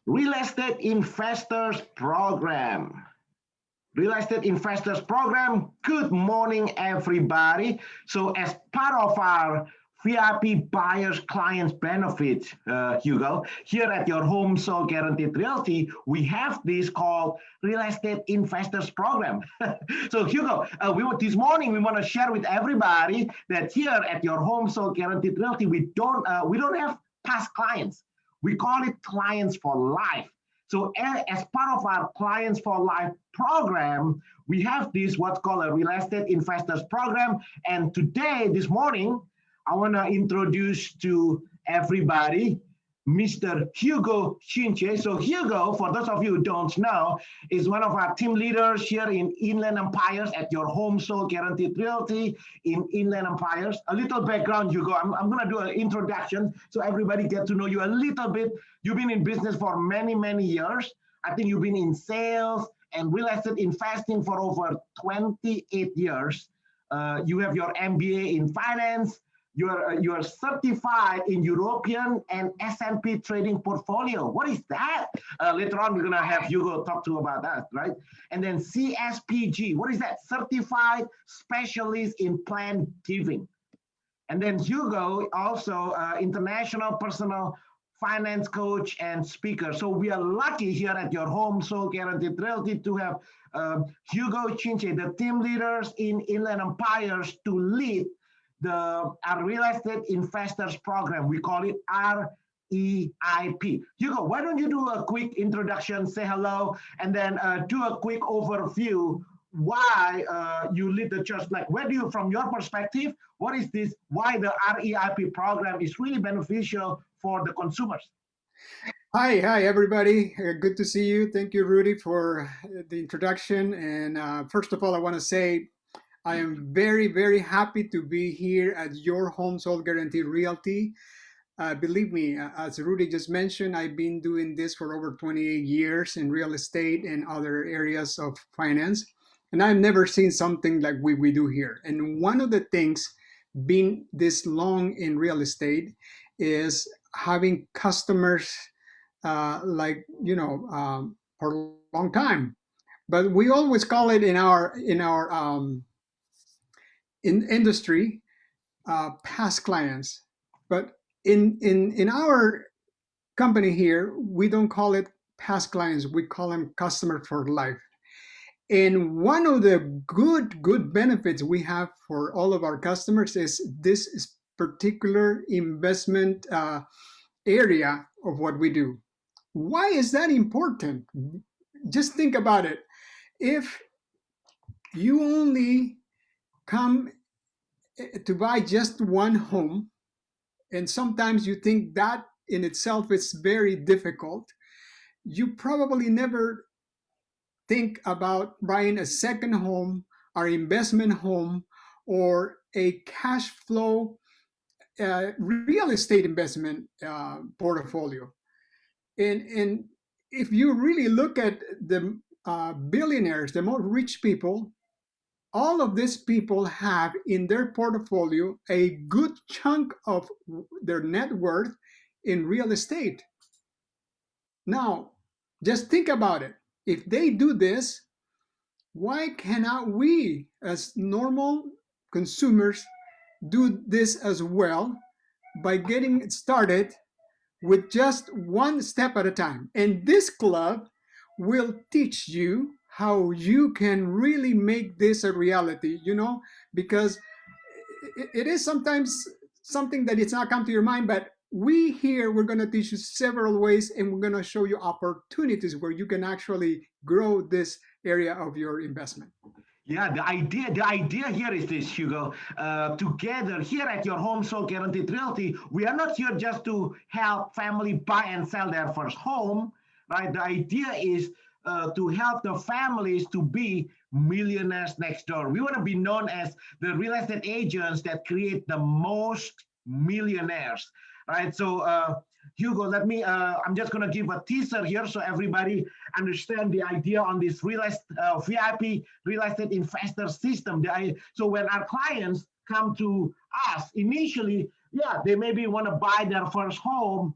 Real Estate Investors Program. Real Estate Investors Program. Good morning, everybody. So, as part of our VIP buyers clients benefit, Hugo, here at your home sold guaranteed realty, we have this called Real Estate Investors Program. So, Hugo, this morning we want to share with everybody that here at your home sold guaranteed realty, we don't have past clients. We call it clients for life. So as part of our Clients for Life program, we have this what's called a Real Estate Investors Program. And today, this morning, I want to introduce to everybody Mr. Hugo Chinche. So Hugo, for those of you who don't know, is one of our team leaders here in Inland Empires at your home sold guaranteed realty in Inland Empires. A little background, Hugo. I'm going to do an introduction so everybody get to know you a little bit. You've been in business for many, many years. I think you've been in sales and real estate investing for over 28 years. You have your MBA in finance. You are certified in European and S&P trading portfolio. What is that? Later on, we're going to have Hugo talk to you about that, right? And then CSPG. What is that? Certified Specialist in Plan Giving. And then Hugo, also international personal finance coach and speaker. So we are lucky here at your home sold guaranteed realty to have Hugo Chinche, the team leaders in Inland Empires, to lead our Real Estate Investors Program. We call it REIP. Hugo, why don't you do a quick introduction, say hello, and then do a quick overview why you lead the church. Like, where do you, from your perspective, what is this, why the REIP program is really beneficial for the consumers? Hi, everybody. Good to see you. Thank you, Rudy, for the introduction. And first of all, I want to say I am very, very happy to be here at your home sold guaranteed realty. Believe me, as Rudy just mentioned, I've been doing this for over 28 years in real estate and other areas of finance. And I've never seen something like we do here. And one of the things being this long in real estate is having customers for a long time. But we always call it in our in industry past clients. But in our company here, we don't call it past clients. We call them customers for life. And one of the good benefits we have for all of our customers is this particular investment area of what we do. Why is that important? Just think about it. If you only come to buy just one home, and sometimes you think that in itself is very difficult, you probably never think about buying a second home or investment home or a cash flow real estate investment portfolio. And if you really look at the billionaires, the more rich people, all of these people have in their portfolio a good chunk of their net worth in real estate. Now, just think about it. If they do this, why cannot we, as normal consumers, do this as well by getting started with just one step at a time? And this club will teach you how you can really make this a reality, because it is sometimes something that it's not come to your mind, but we're going to teach you several ways, and we're going to show you opportunities where you can actually grow this area of your investment. Yeah, the idea here is this, Hugo. Together here at your home sold guaranteed realty, we are not here just to help family buy and sell their first home, right? The idea is to help the families to be millionaires next door. We want to be known as the real estate agents that create the most millionaires, right? So Hugo, I'm just going to give a teaser here so everybody understand the idea on this VIP real estate investor system. So when our clients come to us initially, yeah, they maybe want to buy their first home,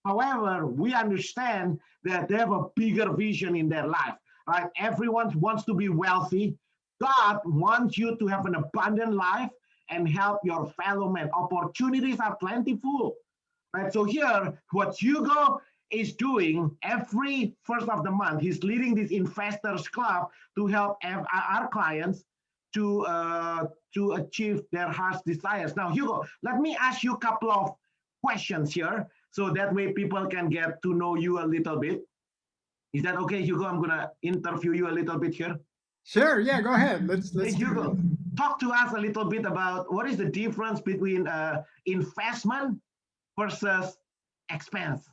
However, we understand that they have a bigger vision in their life, right? Everyone wants to be wealthy. God wants you to have an abundant life and help your fellow man. Opportunities are plentiful, right? So here, what Hugo is doing every first of the month, he's leading this investors club to help our clients to achieve their heart's desires. Now, Hugo, let me ask you a couple of questions here, so that way people can get to know you a little bit. Is that okay, Hugo? I'm gonna interview you a little bit here. Sure, yeah, go ahead. Hey, Let's do it. Hugo, talk to us a little bit about what is the difference between investment versus expense.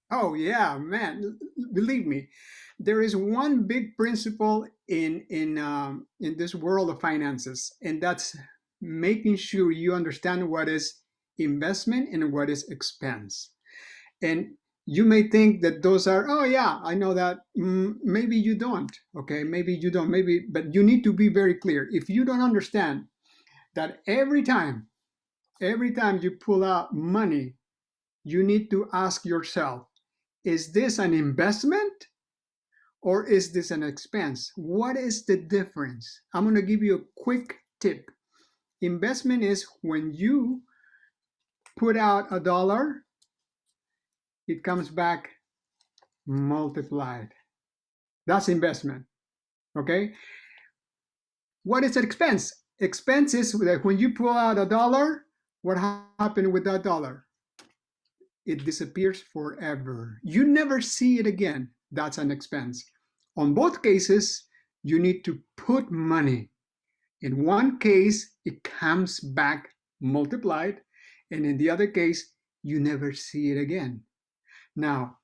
Oh yeah, man. Believe me, there is one big principle in this world of finances, and that's making sure you understand what is investment and what is expense. And you may think that those are, oh yeah, I know that. Maybe you don't. Okay, maybe you don't. Maybe, but you need to be very clear. If you don't understand that every time you pull out money, you need to ask yourself, is this an investment or is this an expense? What is the difference? I'm going to give you a quick tip. Investment is when you put out $1, it comes back multiplied. That's investment. Okay? What is an expense? Expense is that when you pull out $1, what happened with that dollar? It disappears forever. You never see it again. That's an expense. On both cases, you need to put money. In one case, it comes back multiplied, and in the other case, you never see it again. Now,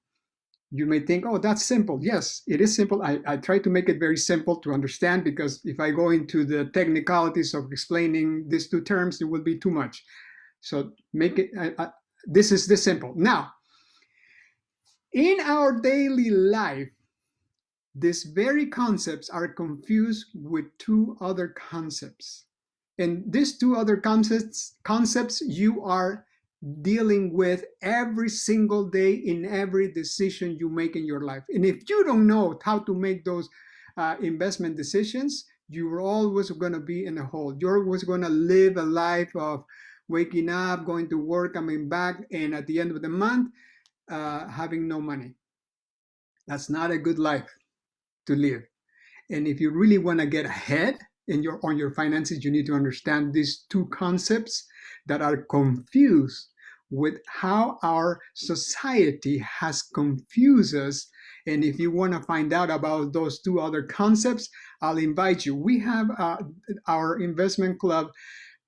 you may think, oh, that's simple. Yes, it is simple. I try to make it very simple to understand, because if I go into the technicalities of explaining these two terms, it will be too much. So make it, this is this simple. Now, in our daily life, these very concepts are confused with two other concepts. And these two other concepts you are dealing with every single day in every decision you make in your life. And if you don't know how to make those investment decisions, you're always going to be in a hole. You're always going to live a life of waking up, going to work, coming back, and at the end of the month, having no money. That's not a good life to live. And if you really want to get ahead on your finances, you need to understand these two concepts that are confused with how our society has confused us. And if you want to find out about those two other concepts, I'll invite you. We have our investment club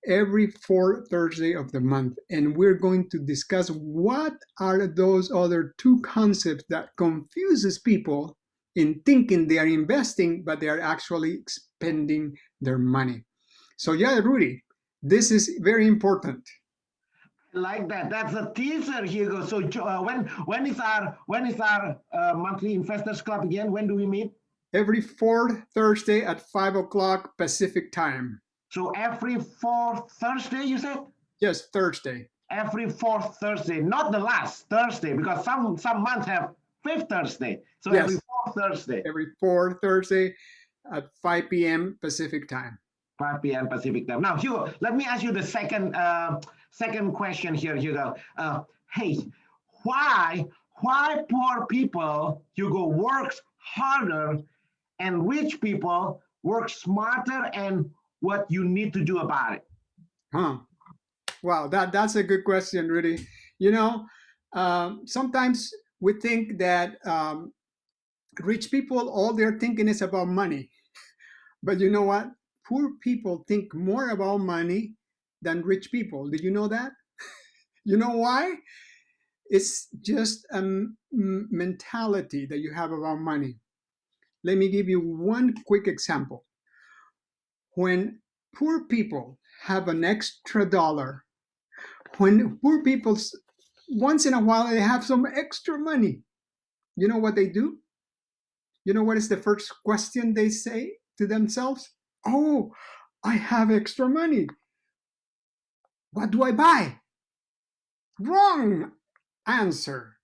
every fourth Thursday of the month, and we're going to discuss what are those other two concepts that confuses people in thinking they are investing, but they are actually spending their money. So yeah, Rudy, this is very important. I like that. That's a teaser, Hugo. So when is our monthly investors club again? When do we meet? Every fourth Thursday at 5 o'clock Pacific time. So every fourth Thursday, you said? Yes, Thursday. Every fourth Thursday, not the last Thursday, because some months have fifth Thursday. So Yes. every fourth Thursday. Every fourth Thursday at 5 p.m. Pacific time. 5 p.m. Pacific time. Now, Hugo, let me ask you the second question here, Hugo. Hey, why poor people, Hugo, works harder and rich people work smarter, and what you need to do about it? Huh. Wow, that's a good question, Rudy. You know, sometimes we think that rich people, all they're thinking is about money. But you know what? Poor people think more about money than rich people. Did you know that? You know why? It's just a mentality that you have about money. Let me give you one quick example. When poor people have an extra dollar, when poor people once in a while they have some extra money, you know what they do? You know what is the first question they say to themselves? Oh, I have extra money. What do I buy? Wrong. answer.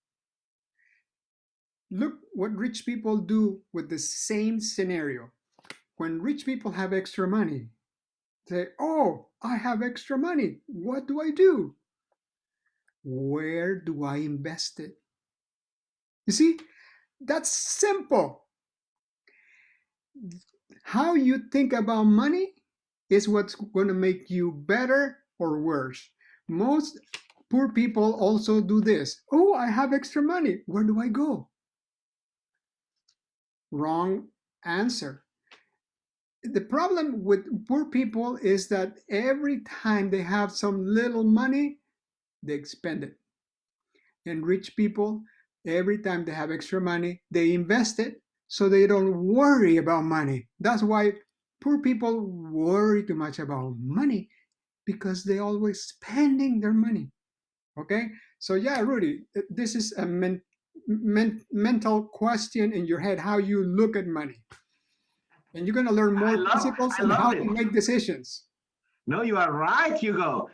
Look what rich people do with the same scenario. When rich people have extra money, say, oh, I have extra money. What do I do? Where do I invest it? You see, that's simple. How you think about money is what's going to make you better or worse. Most poor people also do this. Oh, I have extra money. Where do I go? Wrong answer. The problem with poor people is that every time they have some little money, they spend it. And rich people, every time they have extra money, they invest it so they don't worry about money. That's why poor people worry too much about money, because they always spending their money. Okay, so yeah, Rudy, this is a mental question in your head, how you look at money, and you're going to learn more principles I on how love to it. make decisions. No, you are right, Hugo.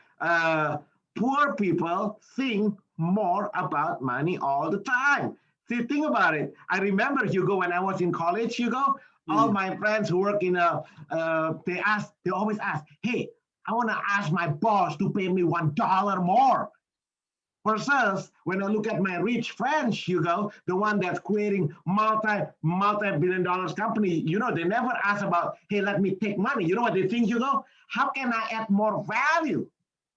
Poor people think more about money all the time. See, think about it. I remember, Hugo, when I was in college, Hugo, all Mm. my friends who work in they always ask, hey, I want to ask my boss to pay me $1 more. Versus when I look at my rich friends, Hugo, the one that's creating multi-billion dollars company, they never ask about, hey, let me take money. You know what they think, Hugo? How can I add more value?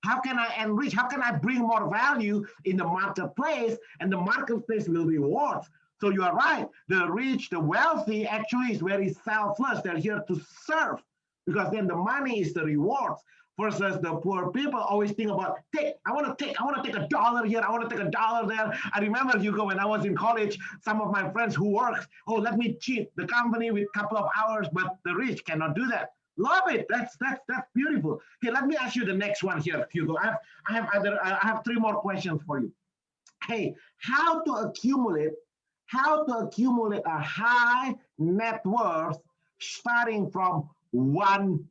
How can I enrich? How can I bring more value in the marketplace? And the marketplace will reward. So you are right. The rich, the wealthy actually is very selfless. They're here to serve because then the money is the rewards versus the poor people always think about I want to take $1 here, I want to take $1 there. I remember, Hugo, when I was in college, some of my friends who works, oh, let me cheat the company with a couple of hours, but the rich cannot do that. Love it. That's beautiful. Okay, let me ask you the next one here, Hugo. I have three more questions for you. Hey, how to accumulate a high net worth starting from $1.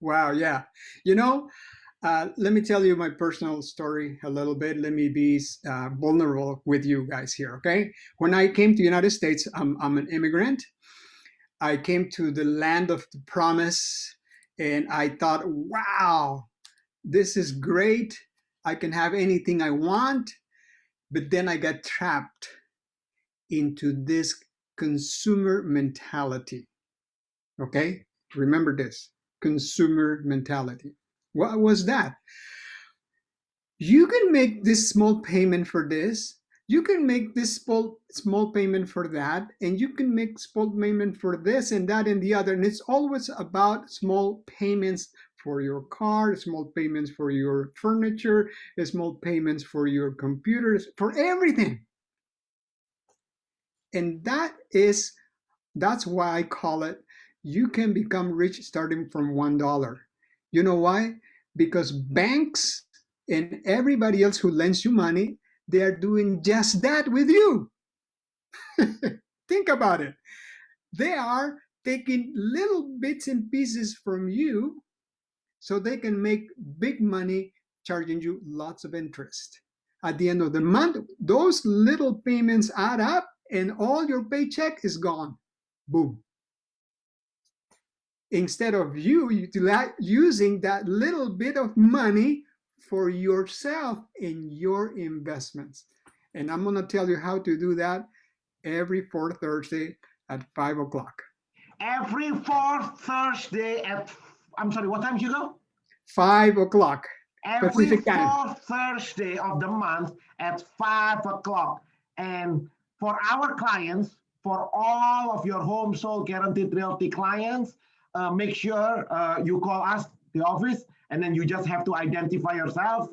Wow, yeah. You know, let me tell you my personal story a little bit. Let me be vulnerable with you guys here, okay? When I came to United States, I'm an immigrant. I came to the land of the promise, and I thought, wow, this is great. I can have anything I want. But then I got trapped into this consumer mentality, okay? Remember this consumer mentality. What was that? You can make this small payment for this, you can make this small payment for that, and you can make small payment for this and that and the other. And it's always about small payments for your car, small payments for your furniture, small payments for your computers, for everything. And that's why I call it, you can become rich starting from $1. You know why? Because banks and everybody else who lends you money, they are doing just that with you. Think about it. They are taking little bits and pieces from you so they can make big money charging you lots of interest. At the end of the month, those little payments add up and all your paycheck is gone. Boom. Instead of you using that little bit of money for yourself in your investments. And I'm going to tell you how to do that every fourth Thursday at 5 o'clock. Every fourth Thursday at, I'm sorry, what time, Hugo? 5 o'clock. Every fourth Thursday of the month at 5 o'clock. And for our clients, for all of your home sold guaranteed realty clients, make sure you call us, the office, and then you just have to identify yourself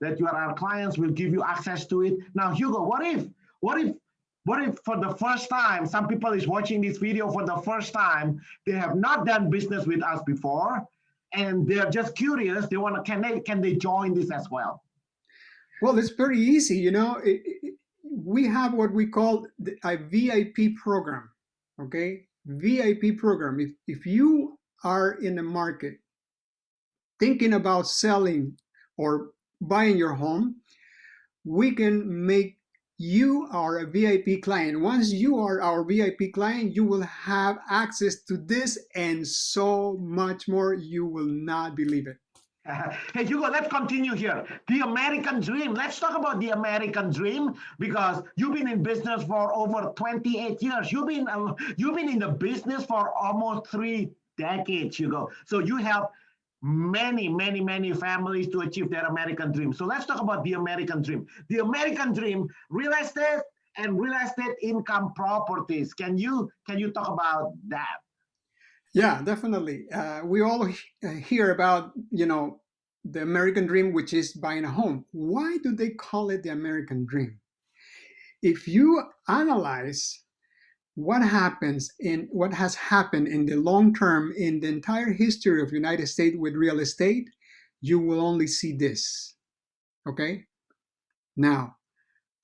that you are our clients. We'll give you access to it. Now, Hugo, what if for the first time, some people is watching this video for the first time, they have not done business with us before, and they're just curious, they want to, can they join this as well? Well, it's pretty easy. We have what we call a VIP program. Okay, VIP program. If you are in the market thinking about selling or buying your home, we can make you our VIP client. Once you are our VIP client, you will have access to this and so much more. You will not believe it. Hey, Hugo, let's continue here. The American dream. Let's talk about the American dream because you've been in business for over 28 years. You've been in the business for almost 3 decades, Hugo. So you help many families to achieve their American dream. So let's talk about the American dream. The American dream, real estate and real estate income properties. Can you talk about that? Yeah, definitely. We all hear about, the American dream, which is buying a home. Why do they call it the American dream? If you analyze what has happened in the long term in the entire history of United States with real estate, you will only see this. Okay? Now,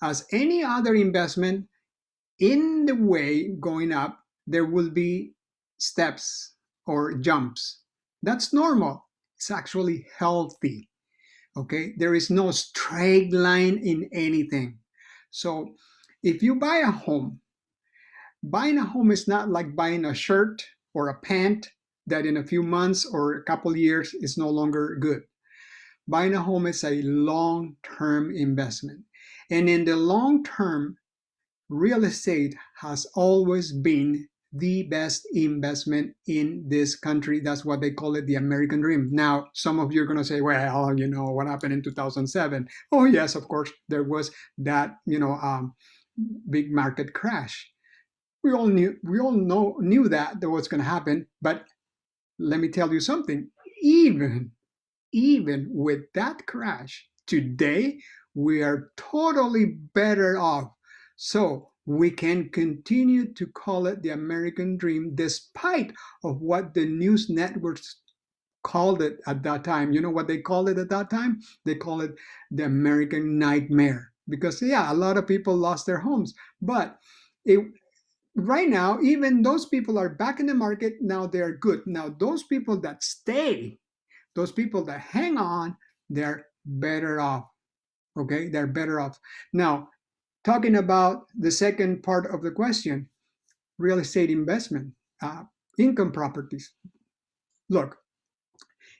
as any other investment in the way going up, there will be steps or jumps. That's normal. It's actually healthy. Okay? There is no straight line in anything. So, if you buy a home, buying a home is not like buying a shirt or a pant that in a few months or a couple years is no longer good. Buying a home is a long-term investment. And in the long term, real estate has always been the best investment in this country. That's what they call it, the American dream. Now, some of you are going to say, well, what happened in 2007? Oh, yes, of course, there was that, big market crash. We all knew that was going to happen, but let me tell you something. Even with that crash, today we are totally better off. So we can continue to call it the American dream despite of what the news networks called it at that time. You know what they called it at that time? They call it the American nightmare because yeah, a lot of people lost their homes, but it right now, even those people are back in the market. Now they're good. Now, those people that stay, those people that hang on, they're better off. Okay, they're better off. Now, talking about the second part of the question, real estate investment, uh, income properties. Look,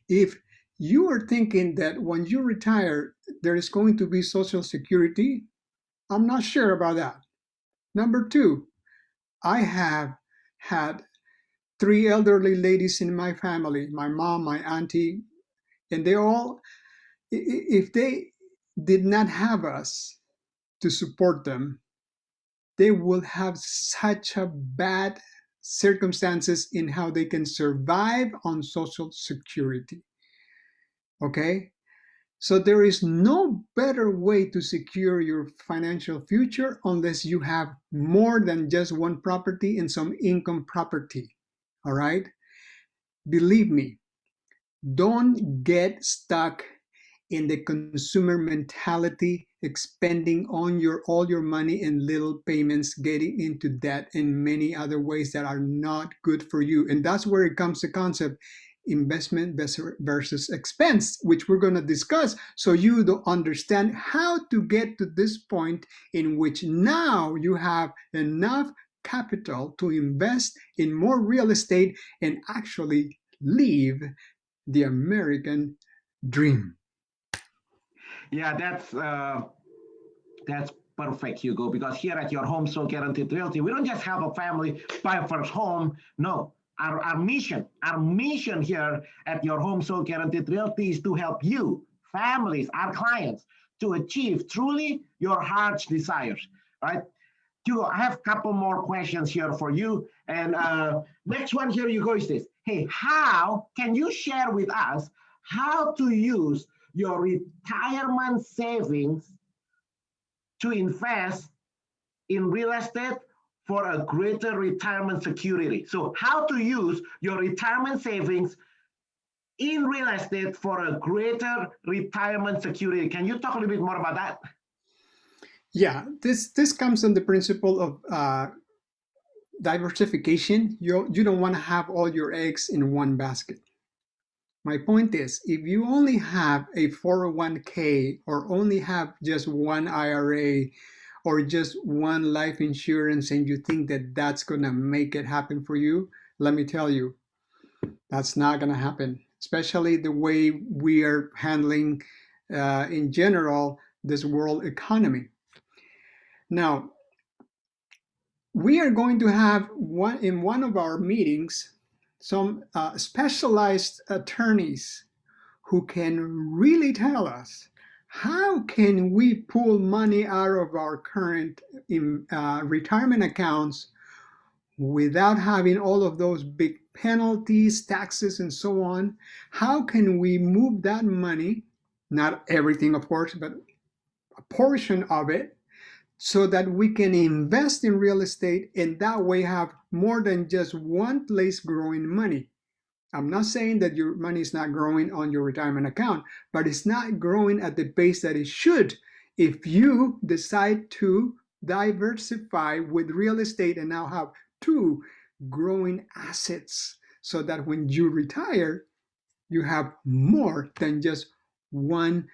if you are thinking that when you retire, there is going to be Social Security, I'm not sure about that. Number two, I have had three elderly ladies in my family, my mom, my auntie, and they all, if they did not have us to support them, they will have such a bad circumstances in how they can survive on Social Security. Okay? So there is no better way to secure your financial future unless you have more than just one property and some income property. All right? Believe me, don't get stuck in the consumer mentality, expending on your all your money in little payments, getting into debt in many other ways that are not good for you. And that's where it comes to concept investment versus expense, which we're going to discuss so you do understand how to get to this point in which now you have enough capital to invest in more real estate and actually live the American dream. Yeah, that's perfect, Hugo, because here at your home so guaranteed realty, we don't just have a family buy a first home. No, our mission here at your home so guaranteed realty is to help you, families, our clients, to achieve truly your heart's desires. Right? Hugo, I have a couple more questions here for you. And next one here, Hugo, is this. Hey, how can you share with us how to use your retirement savings to invest in real estate for a greater retirement security? So how to use your retirement savings in real estate for a greater retirement security. Can you talk a little bit more about that? Yeah, this comes on the principle of diversification. You don't want to have all your eggs in one basket. My point is, if you only have a 401k or only have just one IRA or just one life insurance and you think that that's going to make it happen for you, let me tell you, that's not going to happen, especially the way we are handling in general this world economy. Now, we are going to have in one of our meetings some specialized attorneys who can really tell us how can we pull money out of our current retirement accounts without having all of those big penalties, taxes, and so on. How can we move that money, not everything of course, but a portion of it, so that we can invest in real estate and that way have more than just one place growing money. I'm not saying that your money is not growing on your retirement account, but it's not growing at the pace that it should if you decide to diversify with real estate and now have two growing assets so that when you retire, you have more than just one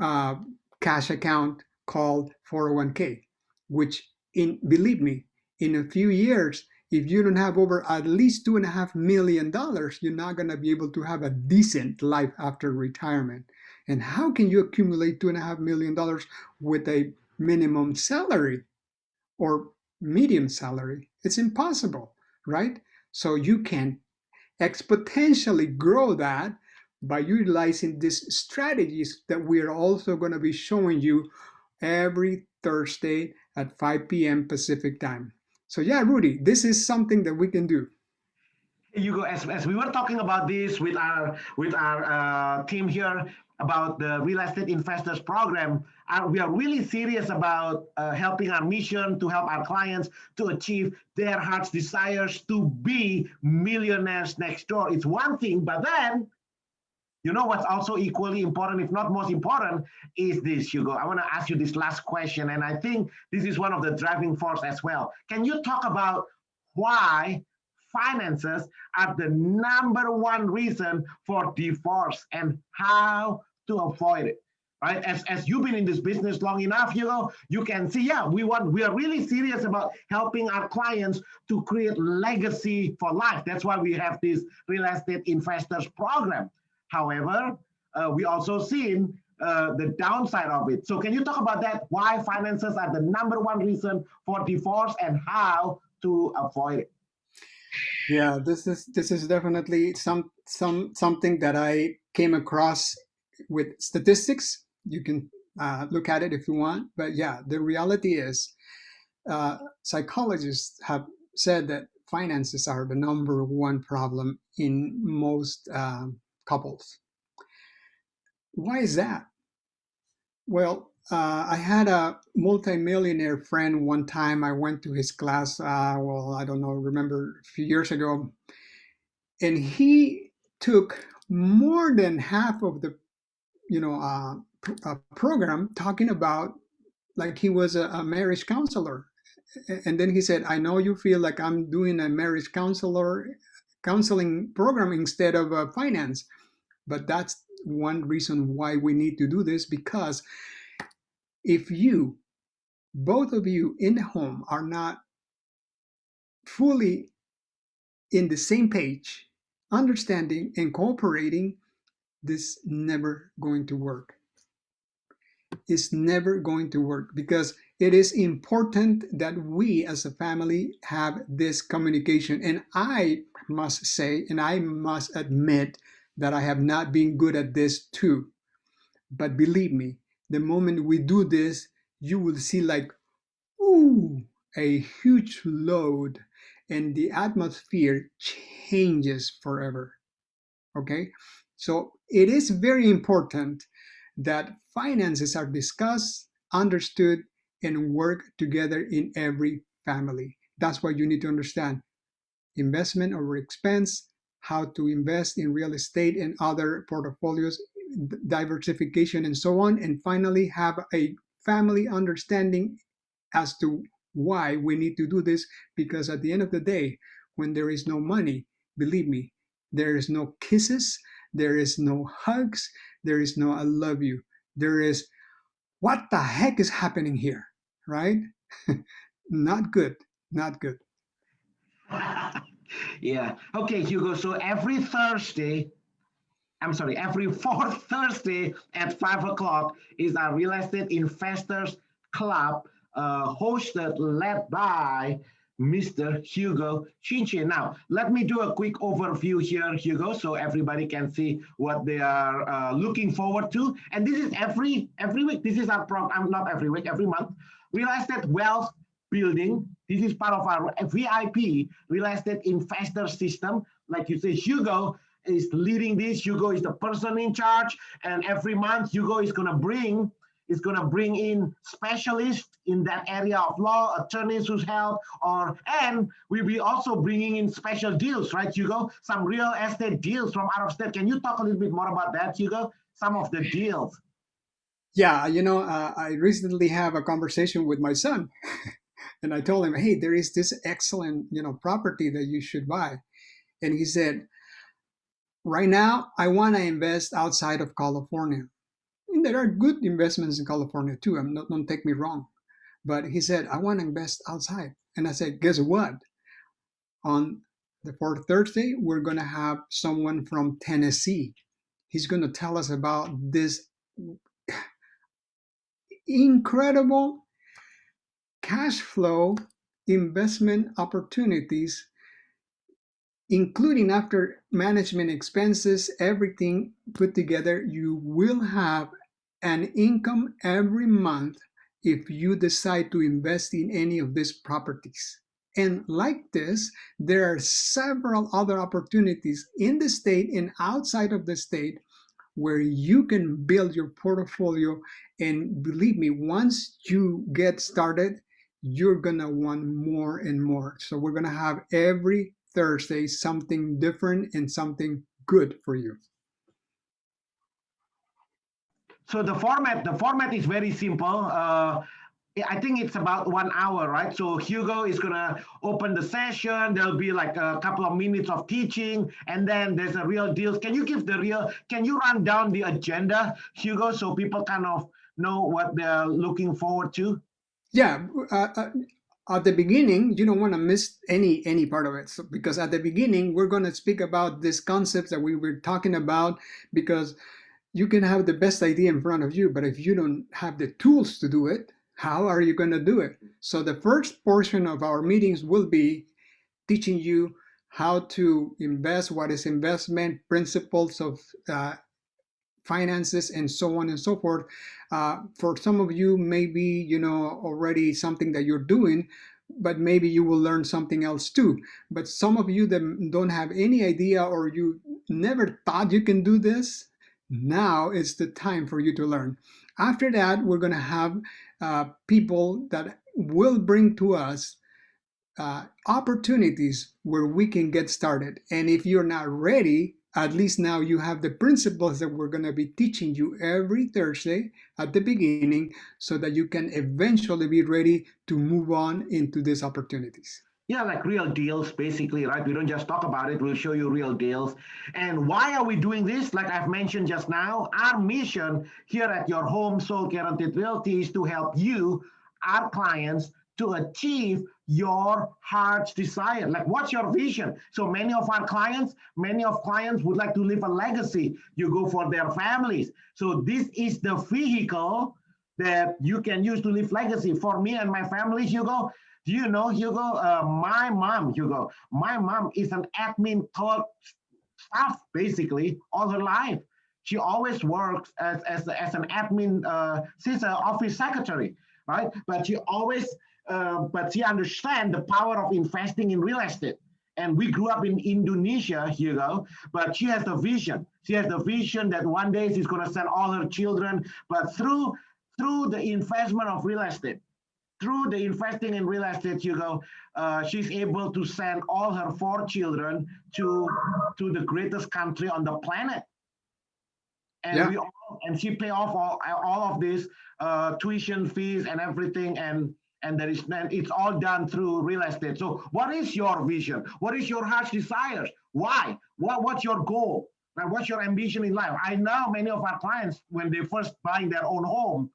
uh, cash account called 401k, which believe me, in a few years, if you don't have over at least $2.5 million, you're not going to be able to have a decent life after retirement. And how can you accumulate $2.5 million with a minimum salary or medium salary? It's impossible, right? So you can exponentially grow that by utilizing these strategies that we are also going to be showing you every Thursday at 5 p.m. Pacific time. So yeah, Rudy, this is something that we can do. Hugo, as we were talking about this with our team here about the real estate investors program, we are really serious about helping our mission to help our clients to achieve their heart's desires to be millionaires next door. It's one thing, but then you know what's also equally important, if not most important, is this, Hugo. I want to ask you this last question, and I think this is one of the driving force as well. Can you talk about why finances are the number one reason for divorce and how to avoid it? Right? As you've been in this business long enough, Hugo, you can see, yeah, we are really serious about helping our clients to create legacy for life. That's why we have this real estate investors program. However, we also seen the downside of it. So can you talk about that? Why finances are the number one reason for divorce and how to avoid it? Yeah, this is definitely something that I came across with statistics. You can look at it if you want, but yeah, the reality is psychologists have said that finances are the number one problem in most couples. Why is that? Well, I had a multimillionaire friend one time. I went to his class, well, I don't know, remember a few years ago, and he took more than half of the, program talking about like he was a marriage counselor. And then he said, I know you feel like I'm doing a marriage counseling program instead of finance, but that's one reason why we need to do this, because if you, both of you in the home, are not fully in the same page, understanding and cooperating, this never going to work. It's never going to work because it is important that we as a family have this communication. And I must say, and I must admit that I have not been good at this too. But believe me, the moment we do this, you will see like, ooh, a huge load, and the atmosphere changes forever. Okay? So it is very important that finances are discussed, understood, and work together in every family. That's why you need to understand investment over expense, how to invest in real estate and other portfolios, diversification, and so on. And finally, have a family understanding as to why we need to do this. Because at the end of the day, when there is no money, believe me, there is no kisses, There is no hugs. There is no I love you. There is what the heck is happening here, right? Not good. Not good. Yeah. Okay, Hugo. So every Thursday, I'm sorry, every fourth Thursday at 5 o'clock is our Real Estate Investors Club, hosted, led by Mr. Hugo Chinche. Now, let me do a quick overview here, Hugo, so everybody can see what they are looking forward to. And this is every week. This is our program, not every week, every month. Real Estate Wealth Building. This is part of our VIP Real Estate Investor System. Like you say, Hugo is leading this. Hugo is the person in charge, and every month Hugo is gonna bring in specialists in that area of law, attorneys who help, and we'll be also bringing in special deals, right, Hugo? Some real estate deals from out of state. Can you talk a little bit more about that, Hugo? Some of the deals. Yeah, I recently have a conversation with my son, and I told him, "Hey, there is this excellent, property that you should buy." And he said, "Right now, I want to invest outside of California." And there are good investments in California too. I'm not, don't take me wrong. But he said, "I want to invest outside." And I said, "Guess what? On the fourth Thursday, we're going to have someone from Tennessee. He's going to tell us about this incredible cash flow investment opportunities, including after management expenses, everything put together. You will have an income every month if you decide to invest in any of these properties. And like this, there are several other opportunities in the state and outside of the state where you can build your portfolio. And believe me, once you get started, you're gonna want more and more. So we're gonna have every Thursday something different and something good for you. So the format is very simple. I think it's about 1 hour, right? So Hugo is gonna open the session. There'll be like a couple of minutes of teaching, and then there's a real deal. Can you run down the agenda, Hugo, so people kind of know what they're looking forward to? Yeah, at the beginning, you don't want to miss any part of it. So, because at the beginning, we're going to speak about these concepts that we were talking about, because you can have the best idea in front of you, but if you don't have the tools to do it, how are you going to do it? So the first portion of our meetings will be teaching you how to invest, what is investment, principles of finances, and so on and so forth. For some of you, maybe already something that you're doing, but maybe you will learn something else too. But some of you that don't have any idea, or you never thought you can do this, now is the time for you to learn. After that, we're going to have people that will bring to us opportunities where we can get started. And if you're not ready, at least now you have the principles that we're going to be teaching you every Thursday at the beginning, so that you can eventually be ready to move on into these opportunities. Yeah, like real deals, basically, right? We don't just talk about it, we'll show you real deals. And why are we doing this? Like I've mentioned just now, our mission here at Your Home Soul Guaranteed Realty is to help you, our clients, to achieve your heart's desire. Like, what's your vision? So many of clients would like to leave a legacy. You go for their families. So this is the vehicle that you can use to leave legacy. For me and my family, Hugo, do you know, Hugo, my mom is an admin clerk staff basically all her life. She always works as an admin, she's an office secretary, right? But she understands the power of investing in real estate. And we grew up in Indonesia, Hugo, but she has the vision. She has the vision that one day she's going to send all her children, but through the investment of real estate, through the investing in real estate, Hugo, she's able to send all her 4 children to the greatest country on the planet. And Yeah. she pay off all of this tuition fees and everything, and it's all done through real estate. So what is your vision? What is your heart's desires? Why? What's your goal? Now, what's your ambition in life? I know many of our clients, when they first buying their own home,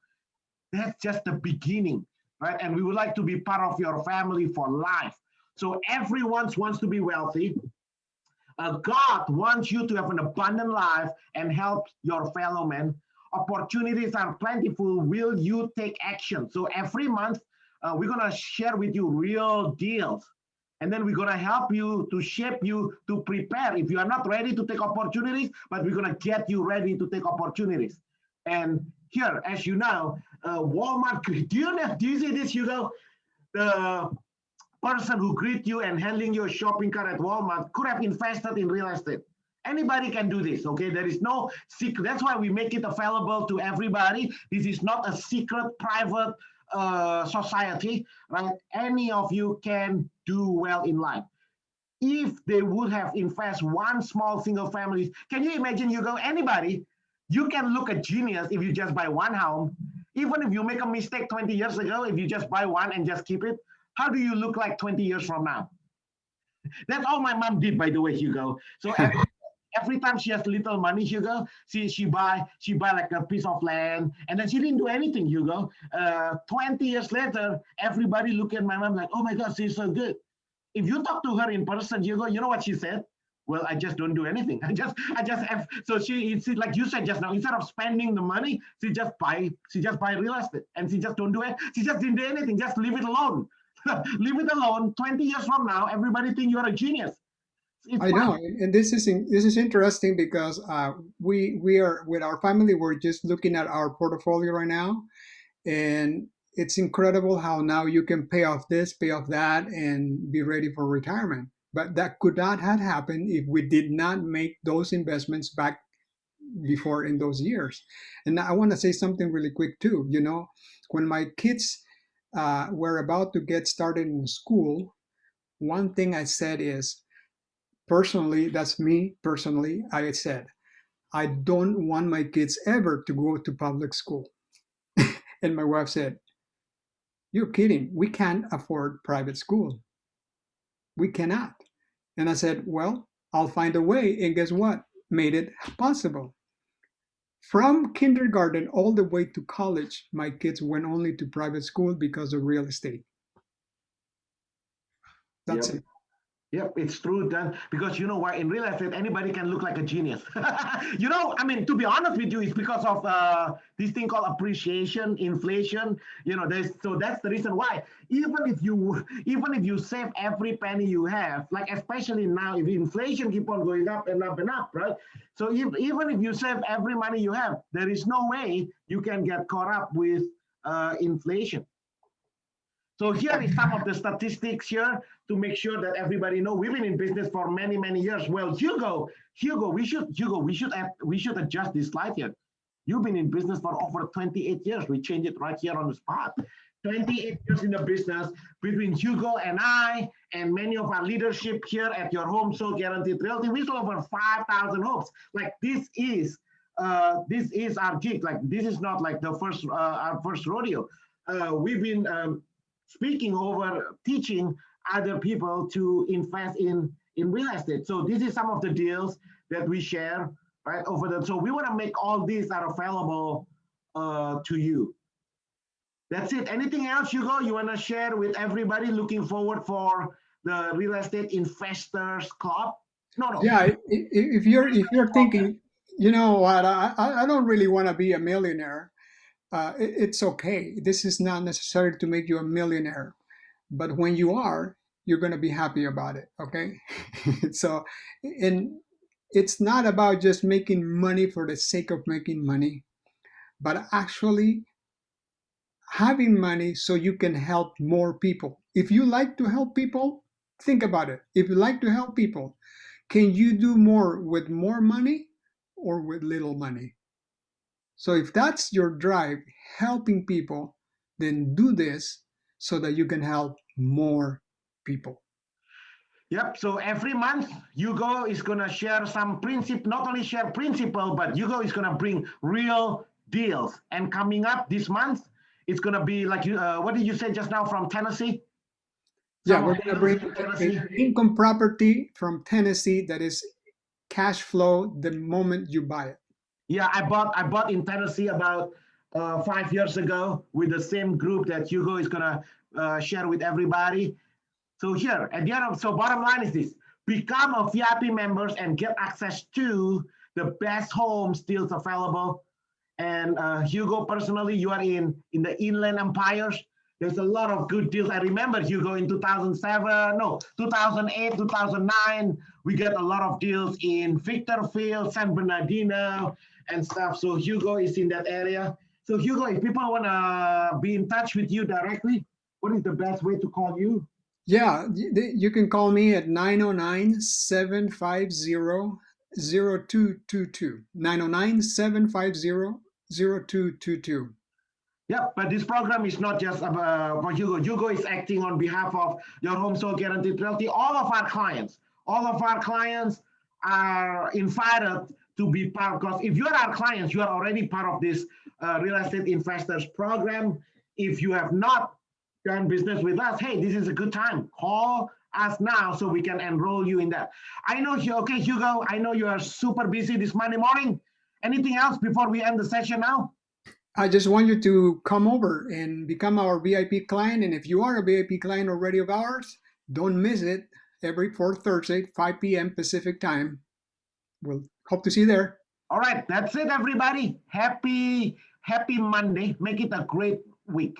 that's just the beginning, right? And we would like to be part of your family for life. So everyone wants to be wealthy. God wants you to have an abundant life and help your fellow men. Opportunities are plentiful. Will you take action? So every month, we're going to share with you real deals. And then we're going to help you to shape you to prepare. If you are not ready to take opportunities, but we're going to get you ready to take opportunities. And here, as you know, Walmart, do you see this, Hugo? The person who greet you and handling your shopping cart at Walmart could have invested in real estate. Anybody can do this, okay? There is no secret. That's why we make it available to everybody. This is not a secret, private society, right? Any of you can do well in life. If they would have invested one small single family, can you imagine, you go, anybody, you can look a genius if you just buy one home. Even if you make a mistake 20 years ago, if you just buy one and just keep it, how do you look like 20 years from now? That's all my mom did, by the way, Hugo. So every time she has little money, Hugo, she buy like a piece of land, and then she didn't do anything, Hugo. 20 years later, everybody look at my mom like, oh my God, she's so good. If you talk to her in person, Hugo, you know what she said? Well, I just don't do anything. I just have, so it's like you said just now, instead of spending the money, she just buy real estate, and she just don't do it. She just didn't do anything. Just leave it alone. Leave it alone. 20 years from now, everybody think you're a genius. It's I know, fine. and this is interesting because we are with our family. We're just looking at our portfolio right now, and it's incredible how now you can pay off this, pay off that, and be ready for retirement. But that could not have happened if we did not make those investments back before in those years. And I want to say something really quick too. You know, when my kids were about to get started in school, one thing I said is, personally, that's me personally, I said, I don't want my kids ever to go to public school. And my wife said, you're kidding. We can't afford private school. We cannot. And I said, well, I'll find a way. And guess what? Made it possible. From kindergarten all the way to college, my kids went only to private school because of real estate. That's Yep. it. Yep, it's true, Dan. Because you know why? In real estate, anybody can look like a genius. I mean, to be honest with you, it's because of this thing called appreciation, inflation. So that's the reason why. Even if you save every penny you have, like especially now, if inflation keep on going up and up and up, right? So even if you save every money you have, there is no way you can get caught up with inflation. So here is some of the statistics here to make sure that everybody know we've been in business for many, many years. Well, Hugo, we should adjust this slide here. You've been in business for over 28 years. We change it right here on the spot. 28 years in the business between Hugo and I and many of our leadership here at your home sold guaranteed realty. We sold over 5,000 homes. Like this is our gig. Like this is not like our first rodeo. We've been speaking over teaching other people to invest in real estate. So this is some of the deals that we share right over them. So we want to make all these are available to you. That's it. Anything else, Hugo, you want to share with everybody looking forward for the Real Estate Investors Club? No. Yeah, if you're thinking, you know what, I don't really want to be a millionaire. It's okay. This is not necessary to make you a millionaire, but when you are, you're going to be happy about it. Okay, so and it's not about just making money for the sake of making money, but actually having money so you can help more people. If you like to help people, think about it. If you like to help people, can you do more with more money or with little money? So if that's your drive, helping people, then do this so that you can help more people. Yep. So every month, Hugo is going to share some principle, not only share principle, but Hugo is going to bring real deals. And coming up this month, it's going to be like what did you say just now from Tennessee? Yeah, Some we're of going to the deals bring in an Tennessee. income property from Tennessee that is cash flow the moment you buy it. Yeah, I bought in Tennessee about 5 years ago with the same group that Hugo is gonna share with everybody. So here, at the end of, so bottom line is this: become a VIP members and get access to the best homes deals available. And Hugo, personally, you are in the Inland Empires. There's a lot of good deals. I remember Hugo in 2007, no, 2008, 2009. We get a lot of deals in Victorville, San Bernardino, and stuff. So Hugo is in that area. So Hugo, if people want to be in touch with you directly, what is the best way to call you? Yeah, you can call me at 909-750-0222. 909-750-0222. Yep, but this program is not just for Hugo. Hugo is acting on behalf of your home sold guaranteed realty. All of our clients are invited to be part, because if you are our clients, you are already part of this real estate investors program. If you have not done business with us, hey, this is a good time. Call us now so we can enroll you in that. I know, okay, Hugo, I know you are super busy this Monday morning. Anything else before we end the session now? I just want you to come over and become our VIP client. And if you are a VIP client already of ours, don't miss it. Every fourth Thursday, 5 p.m. Pacific time. We'll hope to see you there. All right, that's it, everybody. Happy Monday. Make it a great week.